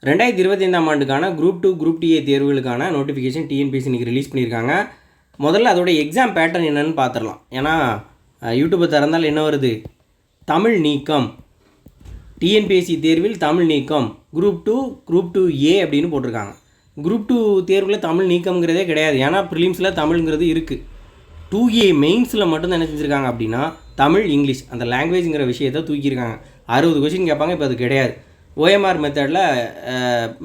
2025ஆம் ஆண்டுக்கான group 2 group DA தேர்வுகளுக்கான notification TNPSC இன்றைக்கி ரிலீஸ் பண்ணியிருக்காங்க. முதல்ல அதோட எக்ஸாம் பேட்டர்ன் என்னென்னு பார்த்துடலாம். ஏன்னா யூடியூப்பை திறந்தால் என்ன வருது, தமிழ் நீக்கம், டிஎன்பிஎஸ்சி தேர்வில் தமிழ் நீக்கம், குரூப் 2 ஏ அப்படின்னு போட்டிருக்காங்க. குரூப் 2 தேர்வில் தமிழ் நீக்கம்ங்கிறதே கிடையாது. ஏன்னா ப்ரிலிம்ஸில் தமிழ்ங்கிறது இருக்குது. 2A மெயின்ஸில் மட்டும்தான் என்ன செஞ்சுருக்காங்க அப்படின்னா தமிழ் இங்கிலீஷ் அந்த லாங்குவேஜுங்கிற விஷயத்தை தூக்கியிருக்காங்க. 60 கொஷின் கேட்பாங்க, இப்போ அது கிடையாது. ஓஎம்ஆர் மெத்தடில்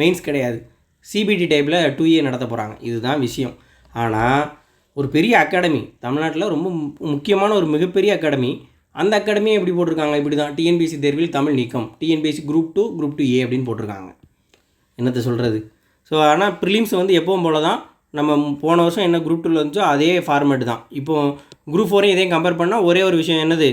மெயின்ஸ் கிடையாது. சிபிடி டைப்பில் 2A நடத்த போகிறாங்க. இதுதான் விஷயம். ஆனால் ஒரு பெரிய அகாடமி, தமிழ்நாட்டில் ரொம்ப முக்கியமான ஒரு மிகப்பெரிய அகாடமி, அந்த அகாடமியை எப்படி போட்டிருக்காங்க, இப்படி தான் டிஎன்பிஎஸ்சி தேர்வில் தமிழ் நீக்கம், டிஎன்பிஎஸ்சி குரூப் 2 குரூப் 2A அப்படின்னு போட்டிருக்காங்க. என்னத்தை சொல்கிறது. ஸோ ஆனால் ப்ரிலிம்ஸ் வந்து எப்பவும் போல தான். நம்ம போன வருஷம் என்ன குரூப் 2ல் இருந்துச்சோ அதே ஃபார்மேட் தான். இப்போது குரூப் 4 இதையும் கம்பேர் பண்ணால் ஒரே ஒரு விஷயம் என்னது,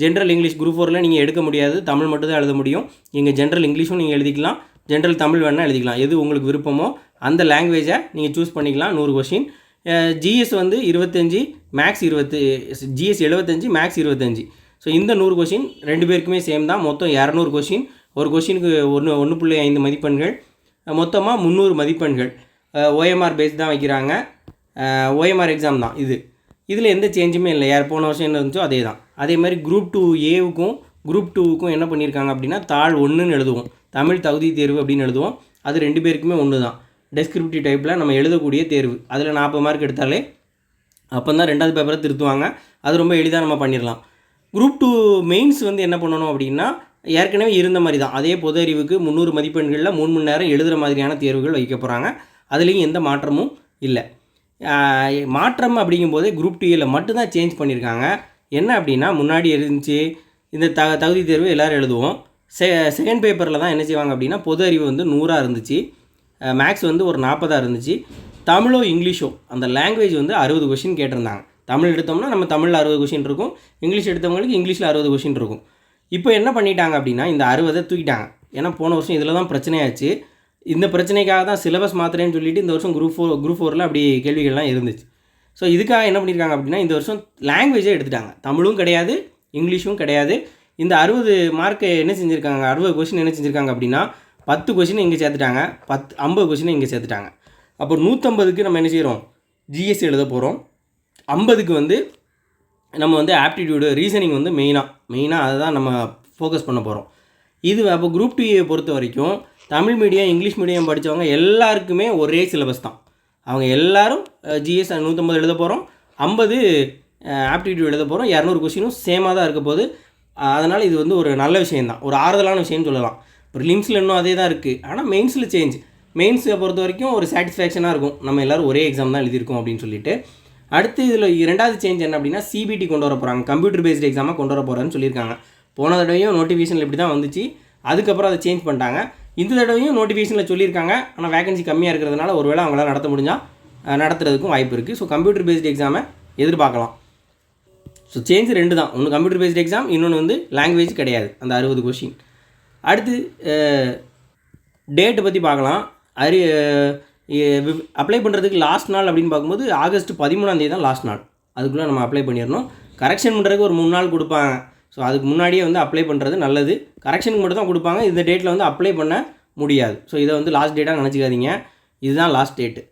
ஜென்ரல் இங்கிலீஷ் குரூப் 4ல் நீங்கள் எடுக்க முடியாது, தமிழ் மட்டும் தான் எழுத முடியும். இங்கே ஜென்ரல் இங்கிலீஷும் நீங்கள் எழுதிக்கலாம், ஜென்ரல் தமிழ் வேணால் எழுதிக்கலாம். எது உங்களுக்கு விருப்பமோ அந்த லாங்குவேஜை நீங்கள் சூஸ் பண்ணிக்கலாம். 100 கொஷின். ஜிஎஸ் வந்து 25, மேக்ஸ் 20, ஜிஎஸ் 75, மேக்ஸ் 25. ஸோ இந்த 100 கொஷின் ரெண்டு பேருக்குமே சேம் தான். மொத்தம் 200 கொஷின். ஒரு கொஷினுக்கு 1.5 மதிப்பெண்கள், மொத்தமாக 300 மதிப்பெண்கள். ஓஎம்ஆர் பேஸ் தான் வைக்கிறாங்க. ஓஎம்ஆர் எக்ஸாம் தான் இது. இதில் எந்த சேஞ்சுமே இல்லை. யார் போன வருஷம் என்ன இருந்துச்சோ அதே தான். அதே மாதிரி குரூப் 2ஏவுக்கும் குரூப் 2க்கும் என்ன பண்ணியிருக்காங்க அப்படின்னா தாள் 1ன்னு எழுதுவோம், தமிழ் தகுதி தேர்வு அப்படின்னு எழுதுவோம். அது ரெண்டு பேருக்குமே ஒன்று தான். டெஸ்கிரிப்டிவ் டைப்பில் நம்ம எழுதக்கூடிய தேர்வு. அதில் 40 மார்க் எடுத்தாலே அப்போ தான் 2வது பேப்பரை திருத்துவாங்க. அது ரொம்ப எளிதாக நம்ம பண்ணிடலாம். குரூப் 2 மெயின்ஸ் வந்து என்ன பண்ணணும் அப்படின்னா ஏற்கனவே இருந்த மாதிரி தான். அதே பொது அறிவுக்கு 300 மதிப்பெண்களில் 3 மணி நேரம் எழுதுகிற மாதிரியான தேர்வுகள் வைக்க போகிறாங்க. அதுலேயும் எந்த மாற்றமும் இல்லை. மாற்றம் அப்படிங்கும்போதே குரூப் 2ஏல மட்டும்தான் சேஞ்ச் பண்ணியிருக்காங்க. என்ன அப்படின்னா முன்னாடி இருந்துச்சு இந்த தகுதி தேர்வு எல்லோரும் எழுதுவோம். செகண்ட் பேப்பரில் தான் என்ன செய்வாங்க அப்படின்னா பொது அறிவு வந்து 100 இருந்துச்சு, மேக்ஸ் வந்து ஒரு 40 இருந்துச்சு, தமிழோ இங்கிலீஷோ அந்த லாங்குவேஜ் வந்து 60 கொஷின் கேட்டிருந்தாங்க. தமிழ் எடுத்தோம்னா நம்ம தமிழில் 60 கொஷின் இருக்கும், இங்கிலீஷ் எடுத்தவங்களுக்கு இங்கிலீஷில் 60 கொஷின் இருக்கும். இப்போ என்ன பண்ணிட்டாங்க அப்படின்னா இந்த 60 தூக்கிட்டாங்க. ஏன்னா போன வருஷம் இதில் தான் பிரச்சனையாச்சு. இந்த பிரச்சனைக்காக தான் சிலபஸ் மாத்திரேன்னு சொல்லிட்டு இந்த வருஷம் குரூப் 4ல் அப்படி கேள்விகள்லாம் இருந்துச்சு. ஸோ இதுக்காக என்ன பண்ணியிருக்காங்க அப்படின்னா இந்த வருஷம் லாங்குவேஜே எடுத்துட்டாங்க. தமிழும் கிடையாது, இங்கிலீஷும் கிடையாது. இந்த 60 மார்க்கை என்ன செஞ்சுருக்காங்க, 60 கொஷின் என்ன செஞ்சுருக்காங்க அப்படின்னா 10 கொஷினை இங்கே சேர்த்துட்டாங்க, 50 கொஷினை இங்கே சேர்த்துட்டாங்க. அப்போ 150க்கு நம்ம என்ன செய்கிறோம், ஜிஎஸ் எழுத போகிறோம். 50க்கு வந்து நம்ம வந்து ஆப்டிடியூடு ரீசனிங் வந்து மெயினாக அதை தான் நம்ம ஃபோக்கஸ் பண்ண போகிறோம். இது அப்போ குரூப் 2ஏ பொறுத்த வரைக்கும் தமிழ் மீடியம் இங்கிலீஷ் மீடியம் படித்தவங்க எல்லாருக்குமே ஒரே சிலபஸ் தான். அவங்க எல்லோரும் ஜிஎஸ் 150 எழுத போகிறோம், 50 ஆப்டிடியூட் எழுத போகிறோம். 200 கொஸ்டினும் சேமாக தான் இருக்க போகுது. அதனால் இது வந்து ஒரு நல்ல விஷயந்தான், ஒரு ஆறுதலான விஷயம்னு சொல்லலாம். ப்ரிலிம்ஸில் இன்னும் அதே தான் இருக்குது. ஆனால் மெயின்ஸில் சேஞ்ச். மெயின்ஸை பொறுத்த வரைக்கும் ஒரு சாட்டிஸ்ஃபேக்ஷனாக இருக்கும், நம்ம எல்லோரும் ஒரே எக்ஸாம் தான் எழுதியிருக்கோம் அப்படின்னு சொல்லிட்டு. அடுத்து இதில் 2வது சேஞ்ச் என்ன அப்படின்னா சிபிடி கொண்டு வர போகிறாங்க, கம்ப்யூட்டர் பேஸ்டு எக்ஸாமாக கொண்டு வர போகிறான்னு சொல்லியிருக்காங்க. போன தடவையும் நோட்டிஃபிகேஷனில் இப்படி தான் வந்துச்சு, அதுக்கப்புறம் அதை சேஞ்ச் பண்ணிட்டாங்க. இந்த தடவையும் நோட்டிஃபிகேஷனில் சொல்லியிருக்காங்க. ஆனால் வேகன்சி கம்மியாக இருக்கிறதுனால ஒருவேளை அவங்களால நடத்த முடிஞ்சால் நடத்துறதுக்கும் வாய்ப்பு இருக்குது. ஸோ கம்ப்யூட்டர் பேஸ்டு எக்ஸாமை எதிர்பார்க்கலாம். ஸோ சேஞ்ச் 2 தான். ஒன்று கம்ப்யூட்டர் பேஸ்டு எக்ஸாம், இன்னொன்று வந்து லாங்குவேஜ் கிடையாது அந்த 60 கொஷின். அடுத்து டேட்டை பற்றி பார்க்கலாம். அப்ளை பண்ணுறதுக்கு லாஸ்ட் நாள் அப்படின்னு பார்க்கும்போது ஆகஸ்ட் 13 தான் லாஸ்ட் நாள். அதுக்குள்ளே நம்ம அப்ளை பண்ணிடணும். கரெக்ஷன் பண்ணுறதுக்கு ஒரு 3 நாள் கொடுப்பாங்க. ஸோ அதுக்கு முன்னாடியே வந்து அப்ளை பண்ணுறது நல்லது. கரெக்ஷனுக்கு மட்டும் தான் கொடுப்பாங்க. இந்த டேட்டில் வந்து அப்ளை பண்ண முடியாது. ஸோ இதை வந்து லாஸ்ட் டேட்டாக நினச்சிக்காதீங்க, இதுதான் லாஸ்ட் டேட்டு.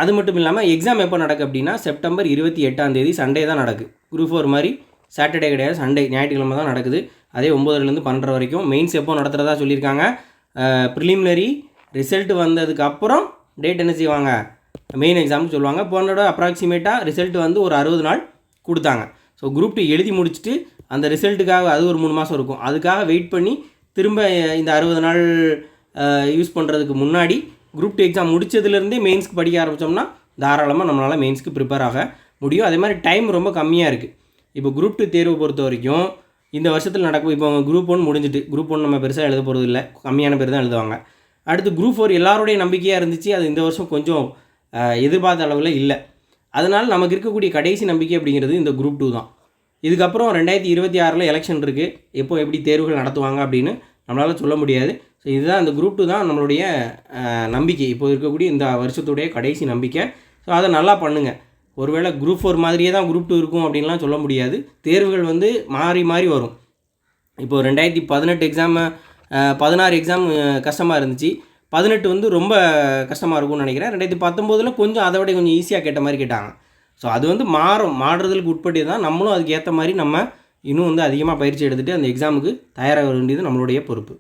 அது மட்டும் இல்லாமல் எக்ஸாம் எப்போ நடக்கு அப்படின்னா செப்டம்பர் 28 சண்டே தான் நடக்குது. குரூப் 4 மாதிரி சாட்டர்டே கிடையாது, சண்டே ஞாயிற்றுக்கிழமை தான் நடக்குது. அதே 9லேருந்து 12 வரைக்கும். மெயின்ஸ் எப்போ நடத்துகிறதா சொல்லியிருக்காங்க. ப்ரிலிமினரி ரிசல்ட் வந்ததுக்கப்புறம் டேட் என்ன செய்வாங்க, மெயின் எக்ஸாமுக்கு சொல்லுவாங்க. போனோட அப்ராக்சிமேட்டாக ரிசல்ட் வந்து ஒரு 60 நாள் கொடுத்தாங்க. ஸோ குரூப் 2 எழுதி முடிச்சுட்டு அந்த ரிசல்ட்டுக்காக அது ஒரு 3 மாதம் இருக்கும். அதுக்காக வெயிட் பண்ணி திரும்ப இந்த 60 நாள் யூஸ் பண்ணுறதுக்கு முன்னாடி குரூப் 2 எக்ஸாம் முடித்ததுலேருந்தே மெயின்ஸ்க்கு படிக்க ஆரம்பித்தோம்னா தாராளமாக நம்மளால் மெயின்ஸ்க்கு ப்ரிப்பேர் ஆக முடியும். அதே மாதிரி டைம் ரொம்ப கம்மியாக இருக்குது. இப்போ குரூப் 2 தேர்வை பொறுத்த வரைக்கும் இந்த வருஷத்தில் நடக்கும். இப்போ குரூப் 1 முடிஞ்சிட்டு, குரூப் 1 நம்ம பெருசாக எழுத போகிறது இல்லை, கம்மியான பேர் தான் எழுதுவாங்க. அடுத்து குரூப் 4 எல்லாருடைய நம்பிக்கையாக இருந்துச்சு, அது இந்த வருஷம் கொஞ்சம் எதிர்பார்த்த அளவில் இல்லை. அதனால் நமக்கு இருக்கக்கூடிய கடைசி நம்பிக்கை அப்படிங்கிறது இந்த குரூப் 2 தான். இதுக்கப்புறம் 2026 எலெக்ஷன் இருக்குது. எப்போ எப்படி தேர்வுகள் நடத்துவாங்க அப்படின்னு நம்மளால் சொல்ல முடியாது. ஸோ இதுதான் இந்த குரூப் 2 தான் நம்மளுடைய நம்பிக்கை, இப்போ இருக்கக்கூடிய இந்த வருஷத்துடைய கடைசி நம்பிக்கை. ஸோ அதை நல்லா பண்ணுங்கள். ஒருவேளை குரூப் 4 மாதிரியே தான் குரூப் 2 இருக்கும் அப்படின்லாம் சொல்ல முடியாது. தேர்வுகள் வந்து மாறி மாறி வரும். இப்போது 2018 எக்ஸாமை 16 எக்ஸாம் கஷ்டமாக இருந்துச்சு, 18 வந்து ரொம்ப கஷ்டமாக இருக்கும்னு நினைக்கிறேன். 2019 கொஞ்சம் அதை விட கொஞ்சம் ஈஸியாக கேட்ட மாதிரி கேட்டாங்க. ஸோ அது வந்து மாறுறதுக்கு உட்பட்டு தான் நம்மளும் அதுக்கு ஏற்ற மாதிரி நம்ம இன்னும் வந்து அதிகமாக பயிற்சி எடுத்துகிட்டு அந்த எக்ஸாமுக்கு தயாராக வேண்டியது நம்மளுடைய பொறுப்பு.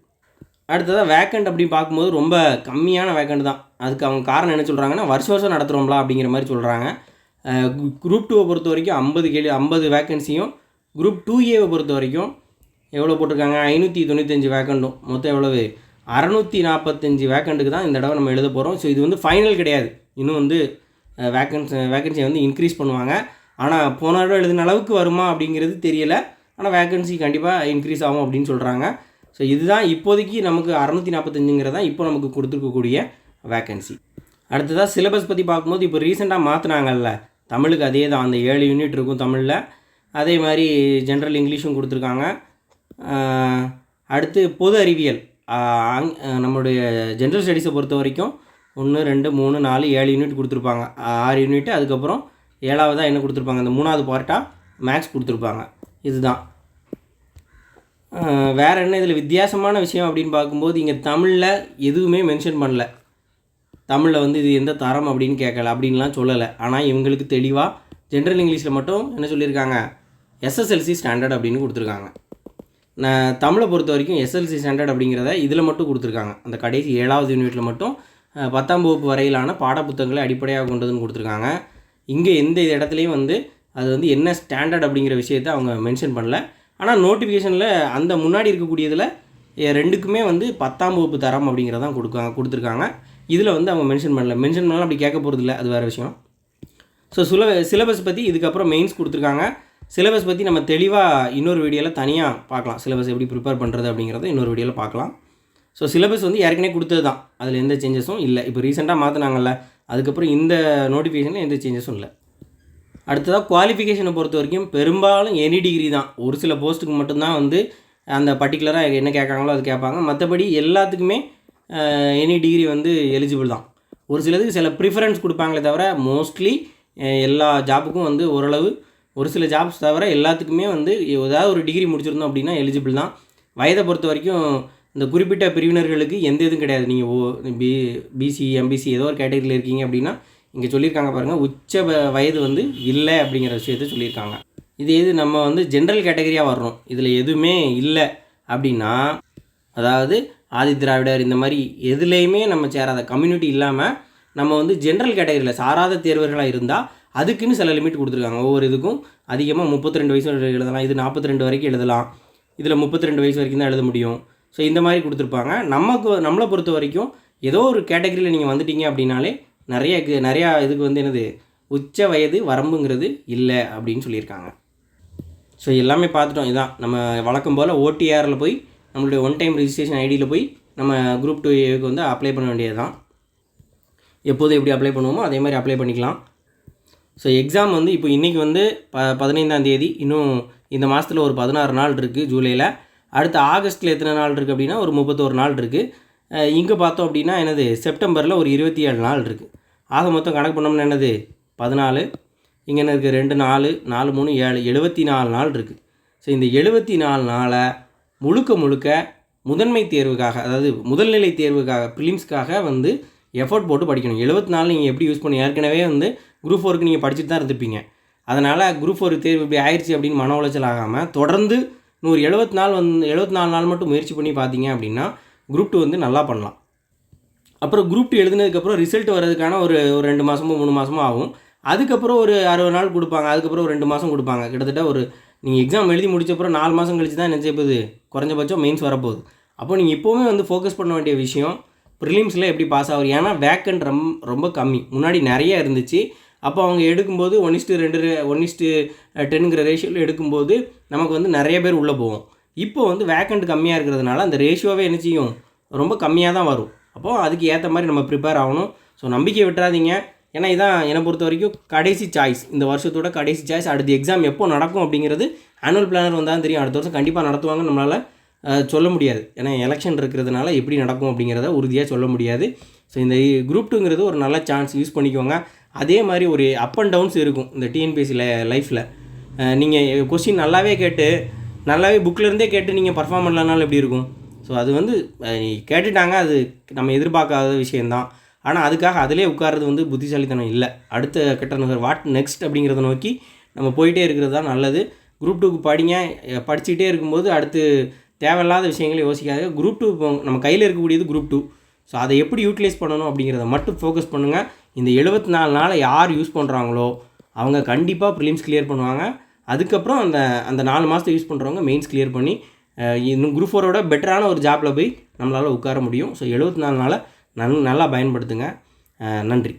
அடுத்ததாக வேக்கண்ட் அப்படி பார்க்கும்போது ரொம்ப கம்மியான வேக்கண்ட் தான். அதுக்கு அவங்க காரணம் என்ன சொல்கிறாங்கன்னா, வருஷம் நடத்துகிறோம்ல அப்படிங்கிற மாதிரி சொல்கிறாங்க. குரூப் 2 பொறுத்த வரைக்கும் 50 வேக்கன்சியும், குரூப் 2A பொறுத்த வரைக்கும் எவ்வளோ போட்டிருக்காங்க, 595 வேக்கண்ட்டும், மொத்தம் எவ்வளவு 645 வேக்கண்ட்டுக்கு தான் இந்த தடவை நம்ம எழுத போகிறோம். ஸோ இது வந்து ஃபைனல் கிடையாது, இன்னும் வந்து வேக்கன்சியை வந்து இன்க்ரீஸ் பண்ணுவாங்க. ஆனால் போன தடவை எழுதின அளவுக்கு வருமா அப்படிங்கிறது தெரியலை. ஆனால் வேக்கன்சி கண்டிப்பாக இன்க்ரீஸ் ஆகும் அப்படின்னு சொல்கிறாங்க. ஸோ இதுதான் இப்போதைக்கு நமக்கு 645ங்கிறதா இப்போ நமக்கு கொடுத்துருக்கக்கூடிய வேக்கன்சி. அடுத்ததாக சிலபஸ் பற்றி பார்க்கும்போது இப்போ ரீசெண்டாக மாற்றினாங்கல்ல, தமிழுக்கு அதே தான், அந்த 7 யூனிட் இருக்கும் தமிழில். அதே மாதிரி ஜென்ரல் இங்கிலீஷும் கொடுத்துருக்காங்க. அடுத்து பொது அறிவியல், நம்மளுடைய ஜென்ரல் ஸ்டடீஸை பொறுத்த வரைக்கும் 1 2 3 4 7 யூனிட் கொடுத்துருப்பாங்க. 6 யூனிட், அதுக்கப்புறம் 7வதாக என்ன கொடுத்துருப்பாங்க, அந்த 3வது பார்ட்டாக மேக்ஸ் கொடுத்துருப்பாங்க. இதுதான். வேறு என்ன இதில் வித்தியாசமான விஷயம் அப்படின்னு பார்க்கும்போது, இங்கே தமிழில் எதுவுமே மென்ஷன் பண்ணல. தமிழில் வந்து இது எந்த தரம் அப்படின்னு கேட்கல, அப்படின்லாம் சொல்லலை. ஆனால் இவங்களுக்கு தெளிவாக ஜென்ரல் இங்கிலீஷில் மட்டும் என்ன சொல்லியிருக்காங்க, SSLC ஸ்டாண்டர்ட் அப்படின்னு கொடுத்துருக்காங்க. தமிழை பொறுத்த வரைக்கும் SSLC ஸ்டாண்டர்ட் அப்படிங்கிறத இதில் மட்டும் கொடுத்துருக்காங்க. அந்த கடைசி 7வது யூனிட்டில் மட்டும் 10ஆம் வகுப்பு வரையிலான பாடப்புத்தகங்களை அடிப்படையாக கொண்டதுன்னு கொடுத்துருக்காங்க. இங்கே எந்த இடத்துலையும் வந்து அது வந்து என்ன ஸ்டாண்டர்ட் அப்படிங்கிற விஷயத்தை அவங்க மென்ஷன் பண்ணல. ஆனால் நோட்டிஃபிகேஷனில் அந்த முன்னாடி இருக்கக்கூடியதில் ரெண்டுக்குமே வந்து 10ஆம் வகுப்பு தரம் அப்படிங்கிறதான் கொடுத்துருக்காங்க. இதில் வந்து அவங்க மென்ஷன் பண்ணலாம் அப்படி கேட்க போகிறது இல்லை, அது வேறு விஷயம். ஸோ சிலபஸ் பற்றி இதுக்கப்புறம் மெயின்ஸ் கொடுத்துருக்காங்க. சிலபஸ் பற்றி நம்ம தெளிவாக இன்னொரு வீடியோவில் தனியாக பார்க்கலாம். சிலபஸ் எப்படி ப்ரிப்பேர் பண்ணுறது அப்படிங்கிறத இன்னொரு வீடியோவில் பார்க்கலாம். ஸோ சிலபஸ் வந்து ஏற்கனவே கொடுத்தது தான், அதில் எந்த சேஞ்சஸும் இல்லை. இப்போ ரீசெண்டாக மாற்றினாங்கல்ல, அதுக்கப்புறம் இந்த நோட்டிஃபிகேஷனில் எந்த சேஞ்சஸும் இல்லை. அடுத்ததாக குவாலிஃபிகேஷனை பொறுத்த வரைக்கும் பெரும்பாலும் எனி டிகிரி தான். ஒரு சில போஸ்ட்டுக்கு மட்டும்தான் வந்து அந்த பர்டிகுலராக என்ன கேட்குறாங்களோ அது கேட்பாங்க. மற்றபடி எல்லாத்துக்குமே எனி டிகிரி வந்து எலிஜிபிள் தான். ஒரு சிலதுக்கு சில ப்ரிஃபரன்ஸ் கொடுப்பாங்களே தவிர மோஸ்ட்லி எல்லா ஜாப்புக்கும் வந்து ஓரளவு, ஒரு சில ஜாப்ஸ் தவிர எல்லாத்துக்குமே வந்து ஏதாவது ஒரு டிகிரி முடிச்சிருந்தோம் அப்படின்னா எலிஜிபிள் தான். வயதை பொறுத்த வரைக்கும் இந்த குறிப்பிட்ட பிரிவினர்களுக்கு எந்த இதுவும் கிடையாது. நீங்கள் பிசி எம்பிசி ஏதோ ஒரு கேட்டகரியில் இருக்கீங்க அப்படின்னா இங்கே சொல்லியிருக்காங்க பாருங்கள், உச்ச வயது வந்து இல்லை அப்படிங்கிற விஷயத்த சொல்லியிருக்காங்க. இது நம்ம வந்து ஜென்ரல் கேட்டகரியாக வர்றோம், இதில் எதுவுமே இல்லை அப்படின்னா, அதாவது ஆதி திராவிடர் இந்த மாதிரி எதுலேயுமே நம்ம சேராத கம்யூனிட்டி இல்லாமல் நம்ம வந்து ஜென்ரல் கேட்டகரியில் சாராத தேர்வர்களாக இருந்தால் அதுக்குன்னு சில லிமிட் கொடுத்துருக்காங்க. ஒவ்வொரு இதுக்கும் அதிகமாக 32 வயசு எழுதலாம், இது 42 வரைக்கும் எழுதலாம், இதில் 32 வயசு வரைக்கும் தான் எழுத முடியும். ஸோ இந்த மாதிரி கொடுத்துருப்பாங்க. நம்மளை பொறுத்த வரைக்கும் ஏதோ ஒரு கேட்டகரியில் நீங்கள் வந்துட்டீங்க அப்படின்னாலே நிறையா இதுக்கு வந்து என்னது உச்ச வயது வரம்புங்கிறது இல்லை அப்படின்னு சொல்லியிருக்காங்க. ஸோ எல்லாமே பார்த்துட்டோம். இதுதான் நம்ம வழக்கம் போல் OTRல போய் நம்மளுடைய ஒன் டைம் ரிஜிஸ்ட்ரேஷன் ஐடியில் போய் நம்ம குரூப் 2Aக்கு வந்து அப்ளை பண்ண வேண்டியது தான். எப்போது எப்படி அப்ளை பண்ணுவோமோ அதே மாதிரி அப்ளை பண்ணிக்கலாம். ஸோ எக்ஸாம் வந்து இப்போ இன்றைக்கி வந்து 15ஆம் தேதி, இன்னும் இந்த மாதத்தில் ஒரு 16 நாள் இருக்குது ஜூலையில். அடுத்து ஆகஸ்ட்டில் எத்தனை நாள் இருக்குது அப்படின்னா ஒரு 31 நாள் இருக்குது. இங்கே பார்த்தோம் அப்படின்னா என்னது செப்டம்பரில் ஒரு 27 நாள் இருக்குது. ஆக மொத்தம் கணக்கு பண்ணோம்னா என்னது 14, இங்கே என்ன இருக்குது 2 4 4 3 7 74 நாள் இருக்குது. ஸோ இந்த 74 நாளை முழுக்க முதன்மை தேர்வுக்காக, அதாவது முதல்நிலை தேர்வுக்காக, ப்ரிலிம்ஸ்க்காக வந்து எஃபோர்ட் போட்டு படிக்கணும். 74 நீங்கள் எப்படி யூஸ் பண்ணி, ஏற்கனவே வந்து குரூப் 4க்கு நீங்கள் படிச்சுட்டு தான் இருந்திருப்பீங்க. அதனால் குரூப் 4 தேர்வு இப்படி ஆயிடுச்சு அப்படின்னு மன உளைச்சல் ஆகாமல் தொடர்ந்து 74 நாள் மட்டும் முயற்சி பண்ணி பார்த்தீங்க அப்படின்னா குரூப் 2 வந்து நல்லா பண்ணலாம். அப்புறம் குரூப் 2 எழுதுனதுக்கப்புறம் ரிசல்ட் வர்றதுக்கான ஒரு 2 மாதமோ 3 மாதமோ ஆகும். அதுக்கப்புறம் ஒரு 60 நாள் கொடுப்பாங்க, அதுக்கப்புறம் ஒரு 2 மாதம் கொடுப்பாங்க. கிட்டத்தட்ட ஒரு நீங்கள் எக்ஸாம் எழுதி முடிச்சப்பறம் 4 மாதம் கழிச்சு தான் நினச்ச போகுது குறைஞ்சபட்சம் மெயின்ஸ் வரப்போகுது. அப்போ நீங்கள் இப்போவுமே வந்து ஃபோக்கஸ் பண்ண வேண்டிய விஷயம் ப்ரிலிம்ஸில் எப்படி பாஸ் ஆகும். ஏன்னா வேக்கண்ட் ரொம்ப கம்மி, முன்னாடி நிறைய இருந்துச்சு. அப்போ அவங்க எடுக்கும்போது 1:2 1:10ங்கிற ரேஷியோவில் எடுக்கும்போது நமக்கு வந்து நிறைய பேர் உள்ளே போவோம். இப்போ வந்து வேக்கண்ட் கம்மியாக இருக்கிறதுனால அந்த ரேஷியோவே என்ன செய்யும், ரொம்ப கம்மியாக தான் வரும். அப்போது அதுக்கு ஏற்ற மாதிரி நம்ம ப்ரிப்பேர் ஆகணும். ஸோ நம்பிக்கை விட்டுறாதீங்க. ஏன்னா இதான் என்னை பொறுத்த வரைக்கும் கடைசி சாய்ஸ், இந்த வருஷத்தோட கடைசி சாய்ஸ். அடுத்த எக்ஸாம் எப்போ நடக்கும் அப்படிங்கிறது ஆனுவல் பிளானர் வந்தால் தெரியும். அடுத்த வருஷம் கண்டிப்பாக நடத்துவாங்கன்னு நம்மளால் சொல்ல முடியாது. ஏன்னா எலெக்ஷன் இருக்கிறதுனால எப்படி நடக்கும் அப்படிங்கிறத உறுதியாக சொல்ல முடியாது. ஸோ இந்த குரூப் 2ங்கிறது ஒரு நல்ல சான்ஸ், யூஸ் பண்ணிக்கோங்க. அதே மாதிரி ஒரு அப் அண்ட் டவுன்ஸ் இருக்கும் இந்த டிஎன்பிஎஸ்சி லைஃப்பில். நீங்கள் கொஸ்டின் நல்லாவே புக்கிலேருந்தே கேட்டு நீங்கள் பர்ஃபார்ம் பண்ணலனாலும் எப்படி இருக்கும். ஸோ அது வந்து கேட்டுட்டாங்க, அது நம்ம எதிர்பார்க்காத விஷயந்தான். ஆனால் அதுக்காக அதிலே உட்கார்றது வந்து புத்திசாலித்தனம் இல்லை. அடுத்த கட்ட நகர் வாட் நெக்ஸ்ட் அப்படிங்கிறத நோக்கி நம்ம போயிட்டே இருக்கிறது தான் நல்லது. குரூப் 2க்கு படிங்க. படிச்சுக்கிட்டே இருக்கும்போது அடுத்து தேவையில்லாத விஷயங்களை யோசிக்காது. குரூப் 2 இப்போ நம்ம கையில் இருக்கக்கூடியது குரூப் 2. ஸோ அதை எப்படி யூட்டிலைஸ் பண்ணணும் அப்படிங்கிறத மட்டும் ஃபோக்கஸ் பண்ணுங்கள். இந்த 74 நாளை யார் யூஸ் பண்ணுறாங்களோ அவங்க கண்டிப்பாக ப்ரிலிம்ஸ் கிளியர் பண்ணுவாங்க. அதுக்கப்புறம் அந்த 4 மாதத்தை யூஸ் பண்ணுறவங்க மெயின்ஸ் கிளியர் பண்ணி இன்னும் குரூப் 4ஓட பெட்டரான ஒரு ஜாப்பில் போய் நம்மளால் உட்கார முடியும். ஸோ 74 நாளை நல்லா பயன்படுத்துங்க. நன்றி.